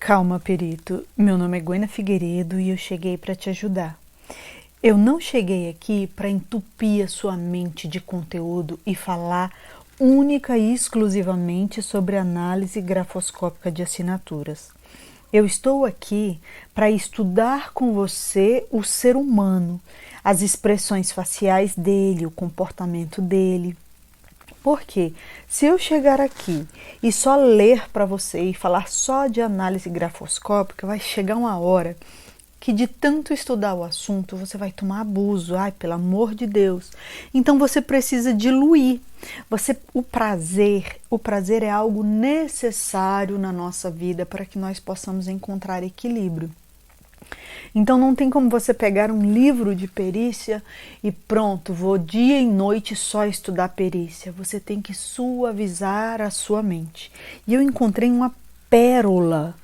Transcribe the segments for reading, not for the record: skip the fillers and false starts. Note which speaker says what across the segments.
Speaker 1: Calma, perito. Meu nome é Gwena Figueiredo e eu cheguei para te ajudar. Eu não cheguei aqui para entupir a sua mente de conteúdo e falar única e exclusivamente sobre análise grafoscópica de assinaturas. Eu estou aqui para estudar com você o ser humano, as expressões faciais dele, o comportamento dele. Porque se eu chegar aqui e só ler para você e falar só de análise grafoscópica, vai chegar uma hora que de tanto estudar o assunto você vai tomar abuso. Ai, pelo amor de Deus. Então você precisa diluir. O prazer é algo necessário na nossa vida para que nós possamos encontrar equilíbrio. Então não tem como você pegar um livro de perícia e pronto, vou dia e noite só estudar perícia. Você tem que suavizar a sua mente. E eu encontrei uma pérola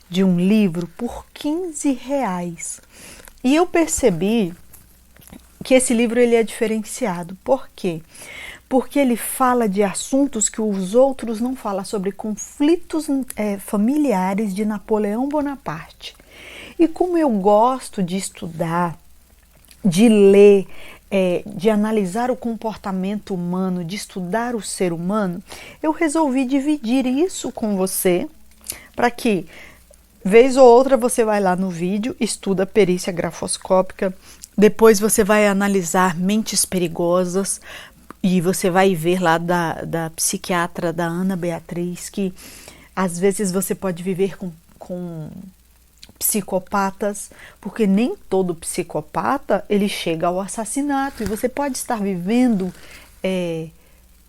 Speaker 1: de um livro por R$ 15. E eu percebi que esse livro ele é diferenciado. Por quê? Porque ele fala de assuntos que os outros não falam, sobre conflitos familiares de Napoleão Bonaparte. E como eu gosto de estudar, de ler, de analisar o comportamento humano, de estudar o ser humano, eu resolvi dividir isso com você, para que, vez ou outra, você vai lá no vídeo, estuda perícia grafoscópica, depois você vai analisar mentes perigosas, e você vai ver lá da psiquiatra, da Ana Beatriz, que às vezes você pode viver com psicopatas, porque nem todo psicopata ele chega ao assassinato, e você pode estar vivendo,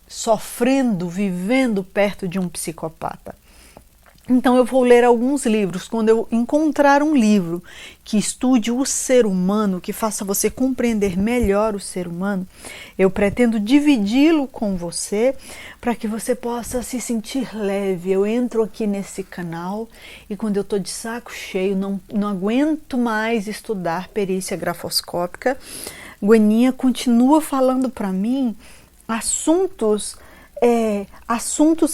Speaker 1: sofrendo, vivendo perto de um psicopata. Então eu vou ler alguns livros. Quando eu encontrar um livro que estude o ser humano, que faça você compreender melhor o ser humano, eu pretendo dividi-lo com você para que você possa se sentir leve. Eu entro aqui nesse canal e quando eu estou de saco cheio, não aguento mais estudar perícia grafoscópica, Gweninha continua falando para mim assuntos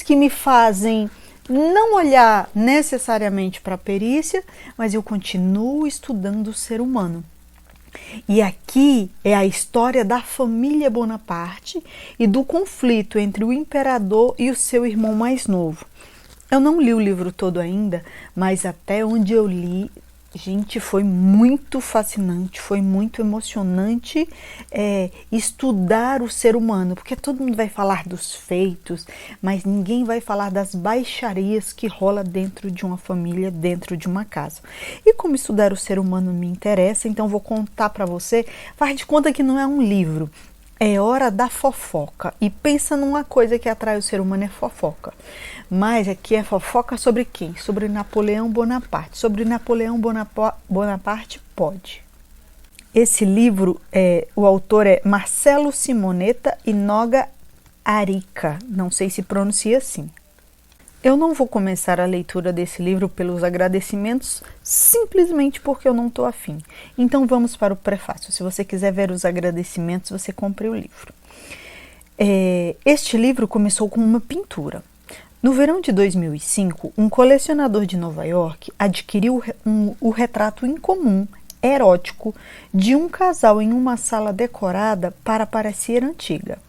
Speaker 1: que me fazem não olhar necessariamente para a perícia, mas eu continuo estudando o ser humano. E aqui é a história da família Bonaparte e do conflito entre o imperador e o seu irmão mais novo. Eu não li o livro todo ainda, mas até onde eu li, gente, foi muito fascinante, foi muito emocionante estudar o ser humano, porque todo mundo vai falar dos feitos, mas ninguém vai falar das baixarias que rola dentro de uma família, dentro de uma casa. E como estudar o ser humano me interessa, então vou contar para você, faz de conta que não é um livro, é hora da fofoca. E pensa numa coisa que atrai o ser humano, é fofoca. Mas aqui é fofoca sobre quem? Sobre Napoleão Bonaparte. Sobre Napoleão Bonaparte pode. Esse livro, o autor é Marcelo Simonetta e Noga Arica. Não sei se pronuncia assim. Eu não vou começar a leitura desse livro pelos agradecimentos, simplesmente porque eu não estou afim. Então vamos para o prefácio. Se você quiser ver os agradecimentos, você compre o livro. Este livro começou com uma pintura. No verão de 2005, um colecionador de Nova York adquiriu o retrato incomum, erótico, de um casal em uma sala decorada para parecer antiga.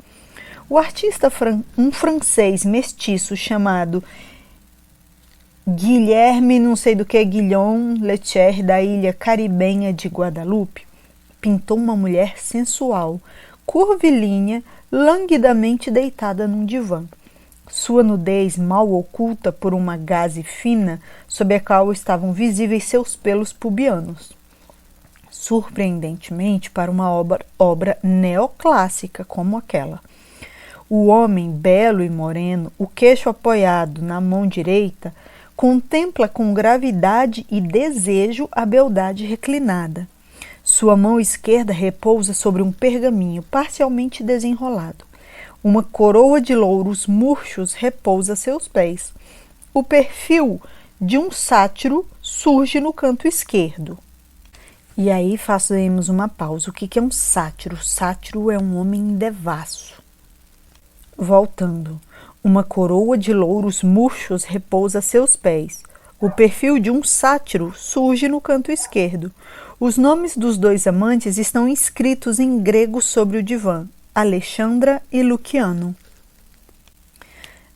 Speaker 1: O artista, um francês mestiço chamado Guilherme, não sei do que, Guillaume Lecher, da ilha caribenha de Guadalupe, pintou uma mulher sensual, curvilínea, languidamente deitada num divã. Sua nudez mal oculta por uma gaze fina, sob a qual estavam visíveis seus pelos pubianos. Surpreendentemente, para uma obra neoclássica como aquela. O homem, belo e moreno, o queixo apoiado na mão direita, contempla com gravidade e desejo a beldade reclinada. Sua mão esquerda repousa sobre um pergaminho parcialmente desenrolado. Uma coroa de louros murchos repousa a seus pés. O perfil de um sátiro surge no canto esquerdo. E aí fazemos uma pausa. O que é um sátiro? Sátiro é um homem devasso. Voltando, uma coroa de louros murchos repousa a seus pés. O perfil de um sátiro surge no canto esquerdo. Os nomes dos dois amantes estão inscritos em grego sobre o divã: Alexandra e Luciano.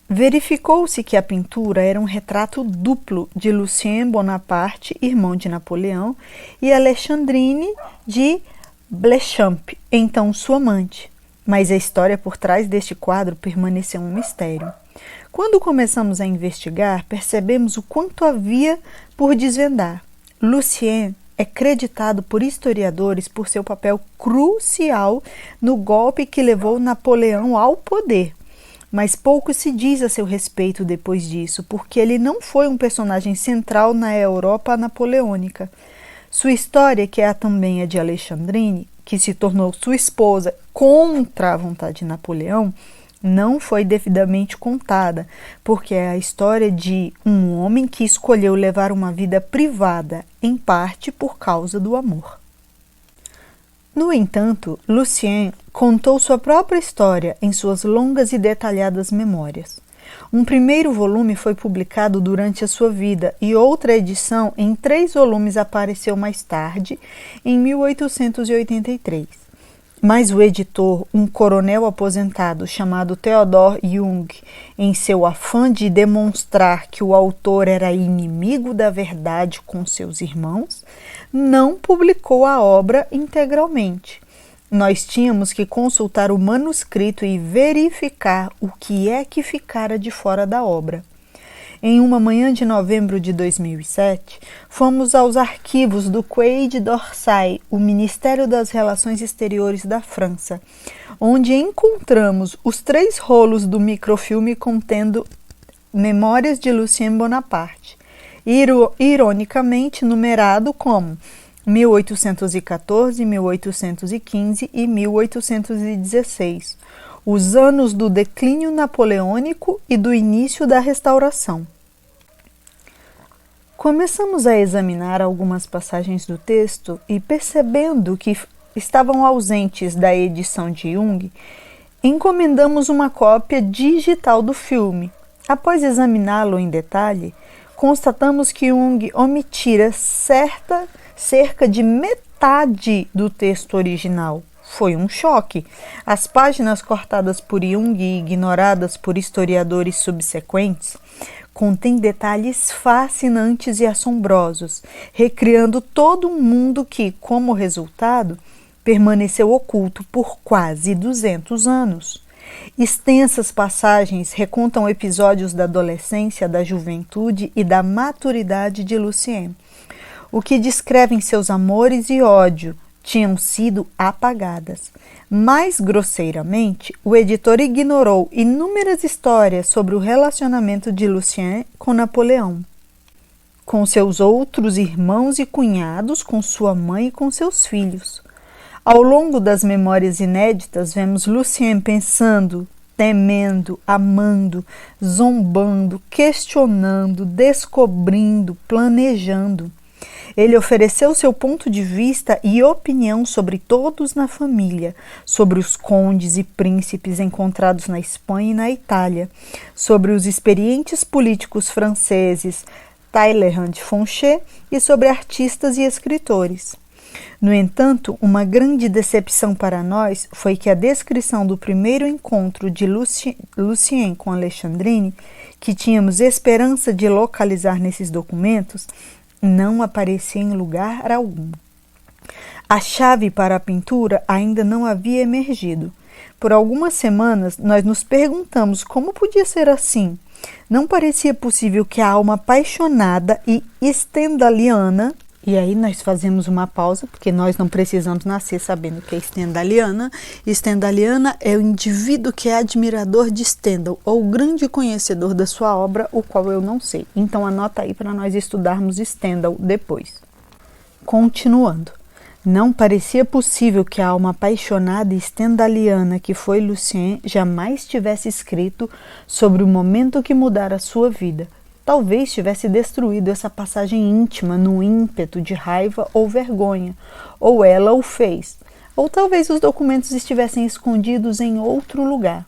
Speaker 1: Verificou-se que a pintura era um retrato duplo de Lucien Bonaparte, irmão de Napoleão, e Alexandrine de Blechamp, então sua amante. Mas a história por trás deste quadro permaneceu um mistério. Quando começamos a investigar, percebemos o quanto havia por desvendar. Lucien é creditado por historiadores por seu papel crucial no golpe que levou Napoleão ao poder. Mas pouco se diz a seu respeito depois disso, porque ele não foi um personagem central na Europa napoleônica. Sua história, que é também a de Alexandrine, que se tornou sua esposa contra a vontade de Napoleão, não foi devidamente contada, porque é a história de um homem que escolheu levar uma vida privada, em parte por causa do amor. No entanto, Lucien contou sua própria história em suas longas e detalhadas memórias. Um primeiro volume foi publicado durante a sua vida e outra edição em 3 volumes apareceu mais tarde, em 1883. Mas o editor, um coronel aposentado chamado Theodor Jung, em seu afã de demonstrar que o autor era inimigo da verdade com seus irmãos, não publicou a obra integralmente. Nós tínhamos que consultar o manuscrito e verificar o que é que ficara de fora da obra. Em uma manhã de novembro de 2007, fomos aos arquivos do Quai d'Orsay, o Ministério das Relações Exteriores da França, onde encontramos os 3 rolos do microfilme contendo Memórias de Lucien Bonaparte, ironicamente numerado como 1814, 1815 e 1816, os anos do declínio napoleônico e do início da restauração. Começamos a examinar algumas passagens do texto e, percebendo que estavam ausentes da edição de Jung, encomendamos uma cópia digital do filme. Após examiná-lo em detalhe, constatamos que Jung omitira cerca de metade do texto original. Foi um choque. As páginas cortadas por Jung e ignoradas por historiadores subsequentes contêm detalhes fascinantes e assombrosos, recriando todo um mundo que, como resultado, permaneceu oculto por quase 200 anos. Extensas passagens recontam episódios da adolescência, da juventude e da maturidade de Lucien. O que descrevem seus amores e ódio tinham sido apagadas. Mais grosseiramente, o editor ignorou inúmeras histórias sobre o relacionamento de Lucien com Napoleão, com seus outros irmãos e cunhados, com sua mãe e com seus filhos. Ao longo das memórias inéditas, vemos Lucien pensando, temendo, amando, zombando, questionando, descobrindo, planejando. Ele ofereceu seu ponto de vista e opinião sobre todos na família, sobre os condes e príncipes encontrados na Espanha e na Itália, sobre os experientes políticos franceses Talleyrand de Fonchet e sobre artistas e escritores. No entanto, uma grande decepção para nós foi que a descrição do primeiro encontro de Lucien com Alexandrine, que tínhamos esperança de localizar nesses documentos, não aparecia em lugar algum. A chave para a pintura ainda não havia emergido. Por algumas semanas, nós nos perguntamos como podia ser assim. Não parecia possível que a alma apaixonada e stendhaliana, e aí nós fazemos uma pausa, porque nós não precisamos nascer sabendo o que é stendhaliana. Stendhaliana é o indivíduo que é admirador de Stendhal, ou grande conhecedor da sua obra, o qual eu não sei. Então anota aí para nós estudarmos Stendhal depois. Continuando. Não parecia possível que a alma apaixonada e stendhaliana que foi Lucien jamais tivesse escrito sobre o momento que mudara a sua vida. Talvez tivesse destruído essa passagem íntima no ímpeto de raiva ou vergonha, ou ela o fez, ou talvez os documentos estivessem escondidos em outro lugar.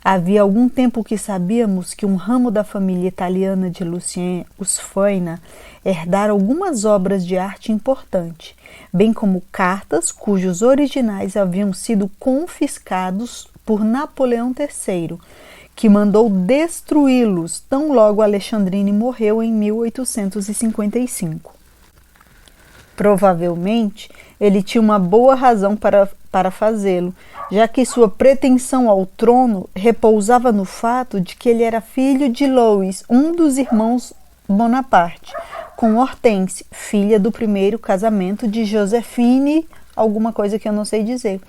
Speaker 1: Havia algum tempo que sabíamos que um ramo da família italiana de Lucien, os Faina, herdara algumas obras de arte importante, bem como cartas cujos originais haviam sido confiscados por Napoleão III, que mandou destruí-los tão logo Alexandrine morreu em 1855. Provavelmente, ele tinha uma boa razão para fazê-lo, já que sua pretensão ao trono repousava no fato de que ele era filho de Louis, um dos irmãos Bonaparte, com Hortense, filha do primeiro casamento de Joséphine, alguma coisa que eu não sei dizer.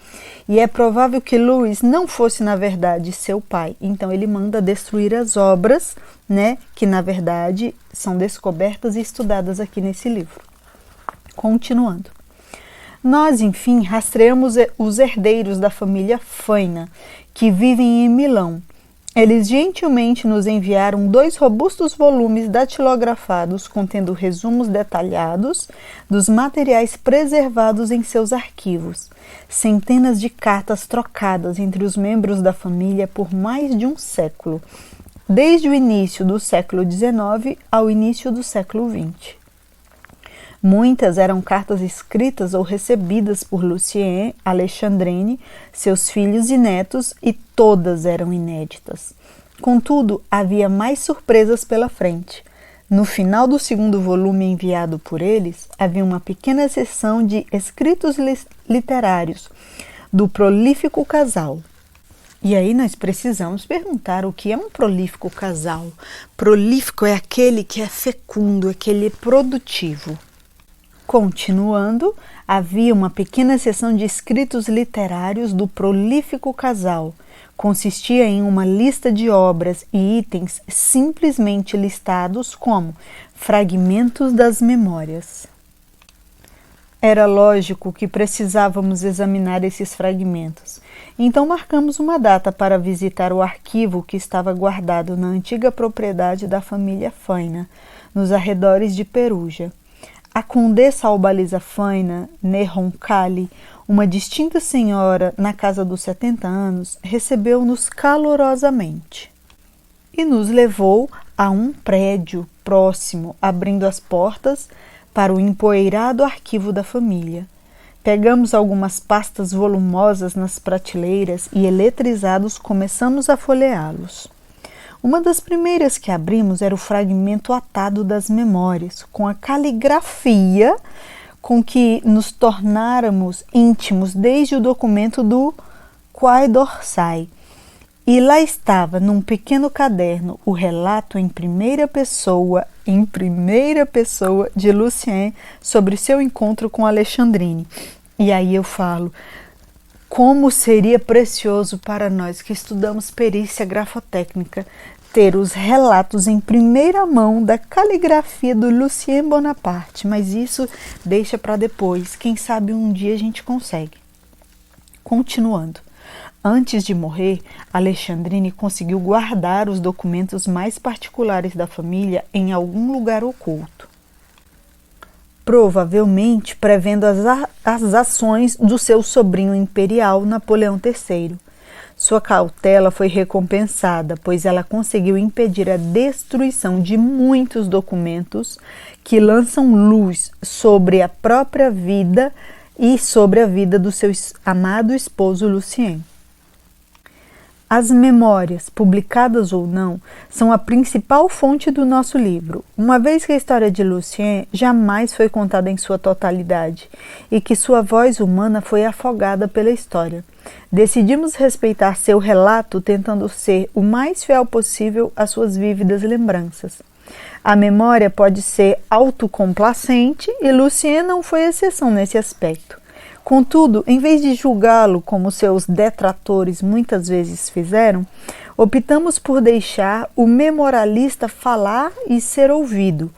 Speaker 1: E é provável que Louis não fosse, na verdade, seu pai. Então ele manda destruir as obras, que na verdade são descobertas e estudadas aqui nesse livro. Continuando. Nós, enfim, rastreamos os herdeiros da família Faina, que vivem em Milão. Eles gentilmente nos enviaram 2 robustos volumes datilografados contendo resumos detalhados dos materiais preservados em seus arquivos, centenas de cartas trocadas entre os membros da família por mais de um século, desde o início do século XIX ao início do século XX. Muitas eram cartas escritas ou recebidas por Lucien, Alexandrine, seus filhos e netos, e todas eram inéditas. Contudo, havia mais surpresas pela frente. No final do segundo volume enviado por eles, havia uma pequena seção de escritos literários do prolífico casal. E aí nós precisamos perguntar o que é um prolífico casal. Prolífico é aquele que é fecundo, aquele produtivo. Continuando, havia uma pequena seção de escritos literários do prolífico casal. Consistia em uma lista de obras e itens simplesmente listados como fragmentos das memórias. Era lógico que precisávamos examinar esses fragmentos. Então marcamos uma data para visitar o arquivo que estava guardado na antiga propriedade da família Faina, nos arredores de Perugia. A condessa Albalisa Faina, née Roncalli, uma distinta senhora na casa dos 70 anos, recebeu-nos calorosamente e nos levou a um prédio próximo, abrindo as portas para o empoeirado arquivo da família. Pegamos algumas pastas volumosas nas prateleiras e, eletrizados, começamos a folheá-los. Uma das primeiras que abrimos era o fragmento atado das memórias, com a caligrafia com que nos tornáramos íntimos desde o documento do Quai d'Orsay. E lá estava, num pequeno caderno, o relato em primeira pessoa de Lucien sobre seu encontro com Alexandrine. E aí eu falo, como seria precioso para nós que estudamos perícia grafotécnica ter os relatos em primeira mão da caligrafia do Lucien Bonaparte, mas isso deixa para depois, quem sabe um dia a gente consegue. Continuando. Antes de morrer, Alexandrine conseguiu guardar os documentos mais particulares da família em algum lugar oculto, provavelmente prevendo as ações do seu sobrinho imperial Napoleão III. Sua cautela foi recompensada, pois ela conseguiu impedir a destruição de muitos documentos que lançam luz sobre a própria vida e sobre a vida do seu amado esposo Lucien. As memórias, publicadas ou não, são a principal fonte do nosso livro, uma vez que a história de Lucien jamais foi contada em sua totalidade e que sua voz humana foi afogada pela história. Decidimos respeitar seu relato, tentando ser o mais fiel possível às suas vívidas lembranças. A memória pode ser autocomplacente e Lucien não foi exceção nesse aspecto. Contudo, em vez de julgá-lo como seus detratores muitas vezes fizeram, optamos por deixar o memorialista falar e ser ouvido.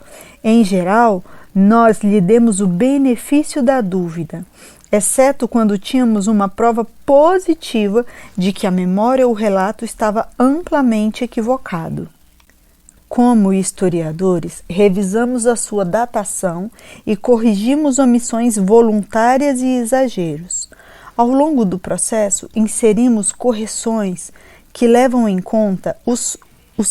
Speaker 1: Em geral, nós lhe demos o benefício da dúvida, exceto quando tínhamos uma prova positiva de que a memória ou relato estava amplamente equivocado. Como historiadores, revisamos a sua datação e corrigimos omissões voluntárias e exageros. Ao longo do processo, inserimos correções que levam em conta os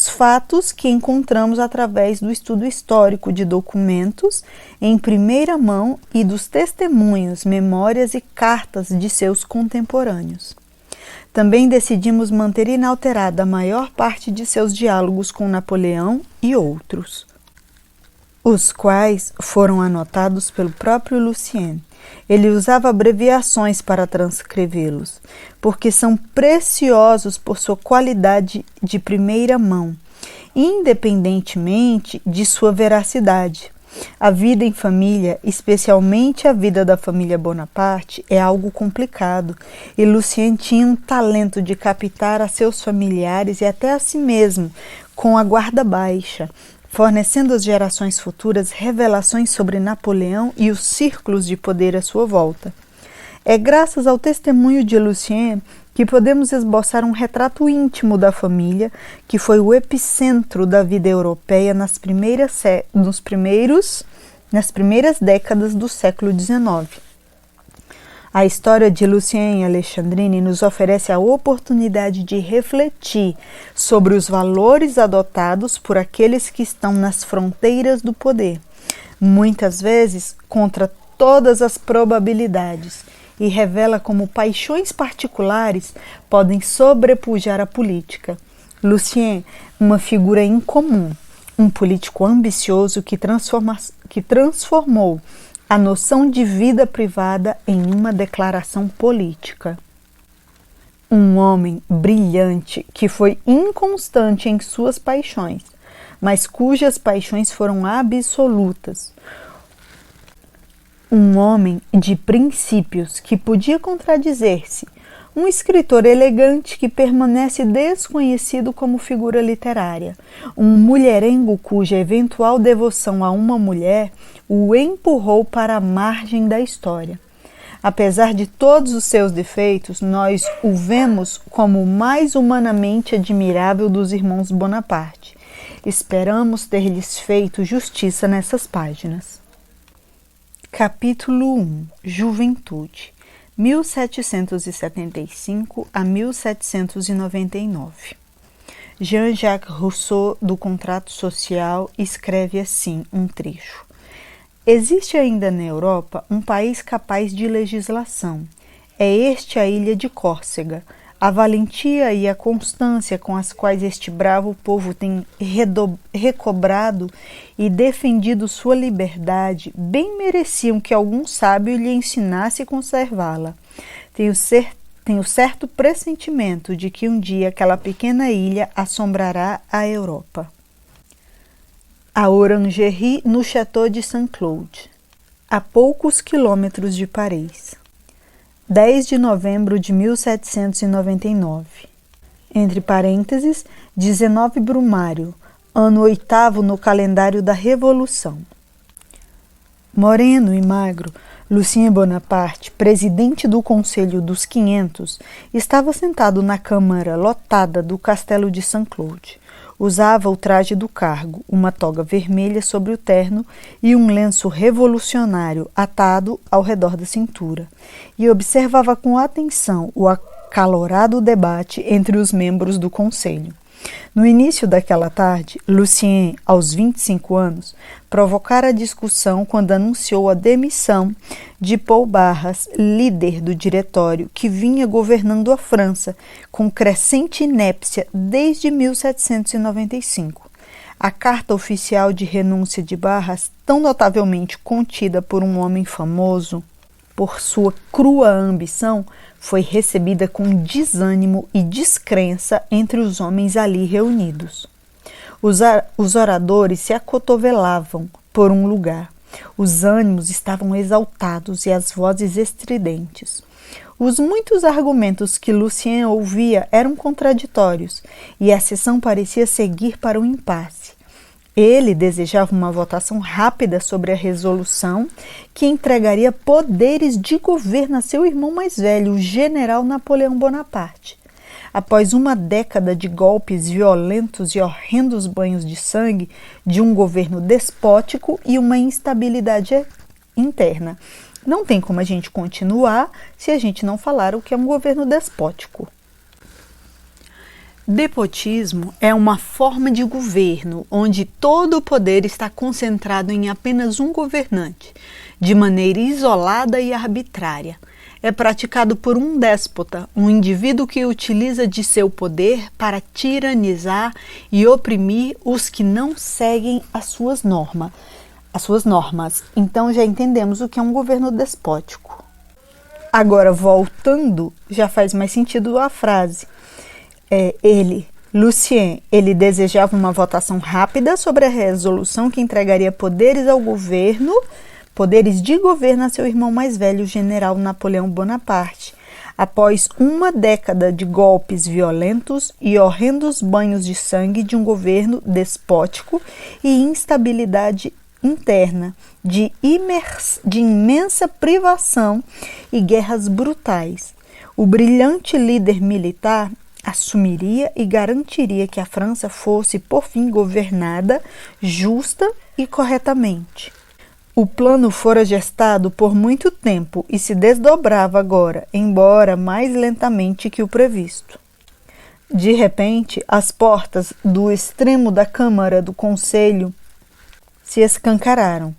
Speaker 1: fatos que encontramos através do estudo histórico de documentos em primeira mão e dos testemunhos, memórias e cartas de seus contemporâneos. Também decidimos manter inalterada a maior parte de seus diálogos com Napoleão e outros, os quais foram anotados pelo próprio Lucien. Ele usava abreviações para transcrevê-los, porque são preciosos por sua qualidade de primeira mão, independentemente de sua veracidade. A vida em família, especialmente a vida da família Bonaparte, é algo complicado, e Lucien tinha um talento de captar a seus familiares e até a si mesmo com a guarda baixa, fornecendo às gerações futuras revelações sobre Napoleão e os círculos de poder à sua volta. É graças ao testemunho de Lucien que podemos esboçar um retrato íntimo da família, que foi o epicentro da vida europeia nas primeiras décadas do século XIX. A história de Lucien e Alexandrine nos oferece a oportunidade de refletir sobre os valores adotados por aqueles que estão nas fronteiras do poder, muitas vezes contra todas as probabilidades, e revela como paixões particulares podem sobrepujar a política. Lucien, uma figura incomum, um político ambicioso que transformou a noção de vida privada em uma declaração política. Um homem brilhante que foi inconstante em suas paixões, mas cujas paixões foram absolutas. Um homem de princípios que podia contradizer-se. Um escritor elegante que permanece desconhecido como figura literária. Um mulherengo cuja eventual devoção a uma mulher o empurrou para a margem da história. Apesar de todos os seus defeitos, nós o vemos como o mais humanamente admirável dos irmãos Bonaparte. Esperamos ter-lhes feito justiça nessas páginas. Capítulo 1. Juventude, 1775 a 1799. Jean-Jacques Rousseau, do Contrato Social, escreve assim um trecho. Existe ainda na Europa um país capaz de legislação. É este a ilha de Córcega. A valentia e a constância com as quais este bravo povo tem recobrado e defendido sua liberdade bem mereciam que algum sábio lhe ensinasse a conservá-la. Tenho certo pressentimento de que um dia aquela pequena ilha assombrará a Europa. A Orangerie no Château de Saint-Claude, a poucos quilômetros de Paris. 10 de novembro de 1799. Entre parênteses, 19 Brumário, ano 8º no calendário da Revolução. Moreno e magro, Lucien Bonaparte, presidente do Conselho dos 500, estava sentado na câmara lotada do Castelo de Saint-Claude. Usava o traje do cargo, uma toga vermelha sobre o terno e um lenço revolucionário atado ao redor da cintura, e observava com atenção o acalorado debate entre os membros do conselho. No início daquela tarde, Lucien, aos 25 anos, provocara a discussão quando anunciou a demissão de Paul Barras, líder do diretório que vinha governando a França com crescente inépcia desde 1795. A carta oficial de renúncia de Barras, tão notavelmente contida por um homem famoso por sua crua ambição, foi recebida com desânimo e descrença entre os homens ali reunidos. Os oradores se acotovelavam por um lugar. Os ânimos estavam exaltados e as vozes estridentes. Os muitos argumentos que Lucien ouvia eram contraditórios e a sessão parecia seguir para um impasse. Ele desejava uma votação rápida sobre a resolução que entregaria poderes de governo a seu irmão mais velho, o general Napoleão Bonaparte. Após uma década de golpes violentos e horrendos banhos de sangue, de um governo despótico e uma instabilidade interna. Não tem como a gente continuar se a gente não falar o que é um governo despótico. Despotismo é uma forma de governo onde todo o poder está concentrado em apenas um governante, de maneira isolada e arbitrária. É praticado por um déspota, um indivíduo que utiliza de seu poder para tiranizar e oprimir os que não seguem as suas normas. Então já entendemos o que é um governo despótico. Agora, voltando, já faz mais sentido a frase. Lucien, ele desejava uma votação rápida sobre a resolução que entregaria poderes de governo a seu irmão mais velho, o general Napoleão Bonaparte. Após uma década de golpes violentos e horrendos banhos de sangue de um governo despótico e instabilidade interna, de imensa privação e guerras brutais, o brilhante líder militar assumiria e garantiria que a França fosse, por fim, governada justa e corretamente. O plano fora gestado por muito tempo e se desdobrava agora, embora mais lentamente que o previsto. De repente, as portas do extremo da Câmara do Conselho se escancararam.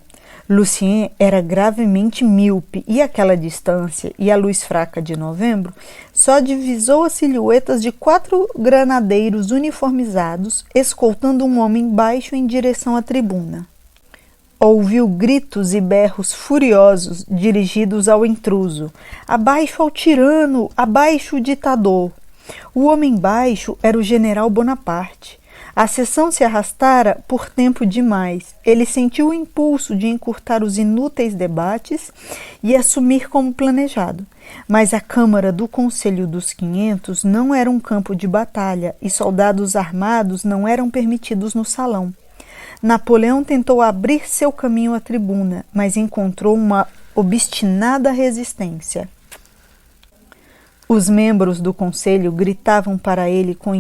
Speaker 1: Lucien era gravemente míope e àquela distância e a luz fraca de novembro só divisou as silhuetas de 4 granadeiros uniformizados escoltando um homem baixo em direção à tribuna. Ouviu gritos e berros furiosos dirigidos ao intruso. Abaixo ao tirano! Abaixo o ditador! O homem baixo era o general Bonaparte. A sessão se arrastara por tempo demais. Ele sentiu o impulso de encurtar os inúteis debates e assumir como planejado. Mas a Câmara do Conselho dos 500 não era um campo de batalha e soldados armados não eram permitidos no salão. Napoleão tentou abrir seu caminho à tribuna, mas encontrou uma obstinada resistência. Os membros do conselho gritavam para ele com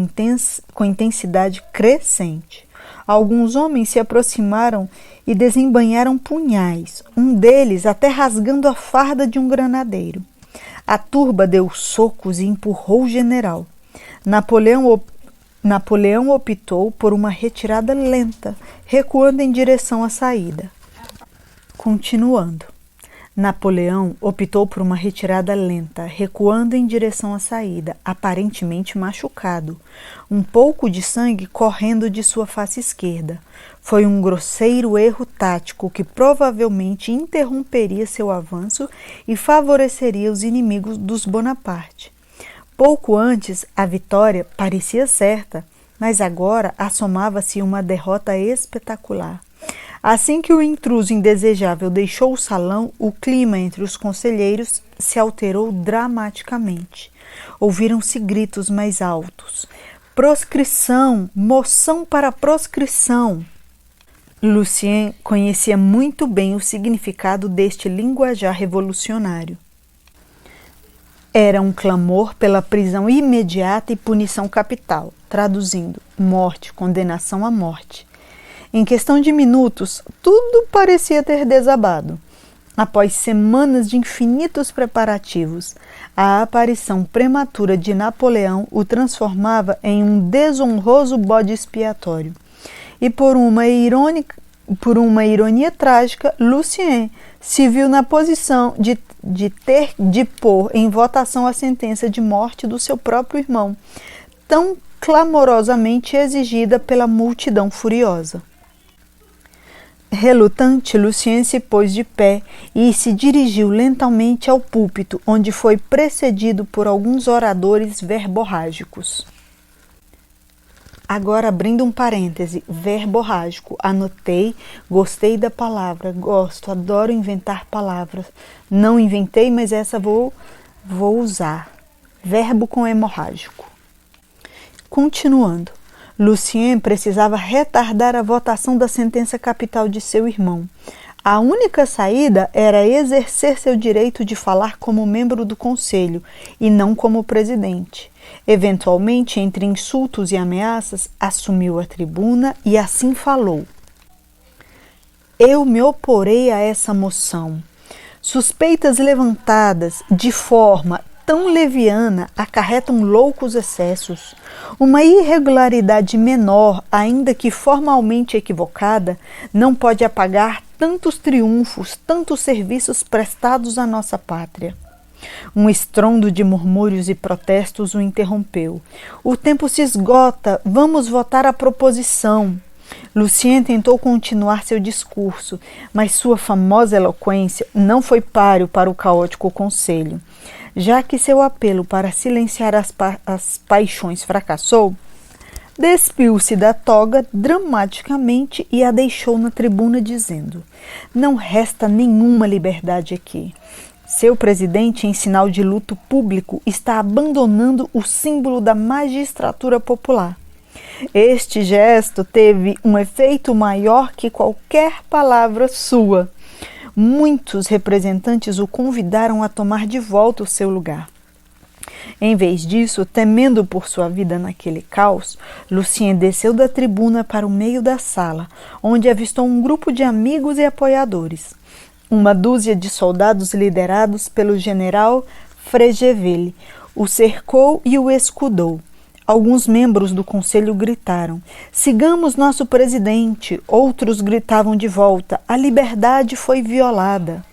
Speaker 1: intensidade crescente. Alguns homens se aproximaram e desembainharam punhais, um deles até rasgando a farda de um granadeiro. A turba deu socos e empurrou o general. Napoleão optou por uma retirada lenta, recuando em direção à saída. Continuando. Napoleão optou por uma retirada lenta, recuando em direção à saída, aparentemente machucado, um pouco de sangue correndo de sua face esquerda. Foi um grosseiro erro tático que provavelmente interromperia seu avanço e favoreceria os inimigos dos Bonaparte. Pouco antes, a vitória parecia certa, mas agora assomava-se uma derrota espetacular. Assim que o intruso indesejável deixou o salão, o clima entre os conselheiros se alterou dramaticamente. Ouviram-se gritos mais altos. Proscrição! Moção para proscrição! Lucien conhecia muito bem o significado deste linguajar revolucionário. Era um clamor pela prisão imediata e punição capital, traduzindo, morte, condenação à morte. Em questão de minutos, tudo parecia ter desabado. Após semanas de infinitos preparativos, a aparição prematura de Napoleão o transformava em um desonroso bode expiatório. E por uma ironia trágica, Lucien se viu na posição de ter de pôr em votação a sentença de morte do seu próprio irmão, tão clamorosamente exigida pela multidão furiosa. Relutante, Lucien se pôs de pé e se dirigiu lentamente ao púlpito, onde foi precedido por alguns oradores verborrágicos. Agora, abrindo um parêntese, verborrágico, anotei, gostei da palavra, gosto, adoro inventar palavras. Não inventei, mas essa vou usar. Verbo com hemorrágico. Continuando. Lucien precisava retardar a votação da sentença capital de seu irmão. A única saída era exercer seu direito de falar como membro do conselho e não como presidente. Eventualmente, entre insultos e ameaças, assumiu a tribuna e assim falou. Eu me oporei a essa moção. Suspeitas levantadas de forma tão leviana acarretam loucos excessos. Uma irregularidade menor, ainda que formalmente equivocada, não pode apagar tantos triunfos, tantos serviços prestados à nossa pátria. Um estrondo de murmúrios e protestos o interrompeu. O tempo se esgota, vamos votar a proposição. Lucien tentou continuar seu discurso, mas sua famosa eloquência não foi páreo para o caótico conselho. Já que seu apelo para silenciar as paixões fracassou, despiu-se da toga dramaticamente e a deixou na tribuna dizendo: não resta nenhuma liberdade aqui. Seu presidente, em sinal de luto público, está abandonando o símbolo da magistratura popular. Este gesto teve um efeito maior que qualquer palavra sua. Muitos representantes o convidaram a tomar de volta o seu lugar. Em vez disso, temendo por sua vida naquele caos, Lucien desceu da tribuna para o meio da sala, onde avistou um grupo de amigos e apoiadores. Uma dúzia de soldados liderados pelo general Frégeville o cercou e o escudou. Alguns membros do conselho gritaram: sigamos nosso presidente. Outros gritavam de volta: a liberdade foi violada.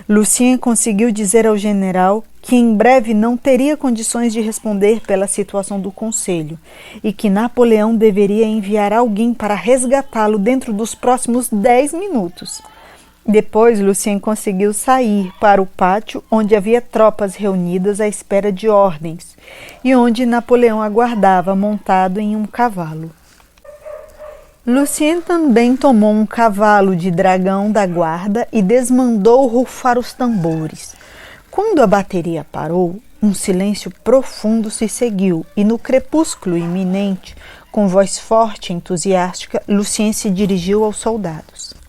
Speaker 1: Lucien conseguiu dizer ao general que em breve não teria condições de responder pela situação do conselho e que Napoleão deveria enviar alguém para resgatá-lo dentro dos próximos 10 minutos. Depois, Lucien conseguiu sair para o pátio onde havia tropas reunidas à espera de ordens e onde Napoleão aguardava montado em um cavalo. Lucien também tomou um cavalo de dragão da guarda e desmandou rufar os tambores. Quando a bateria parou, um silêncio profundo se seguiu e no crepúsculo iminente, com voz forte e entusiástica, Lucien se dirigiu aos soldados.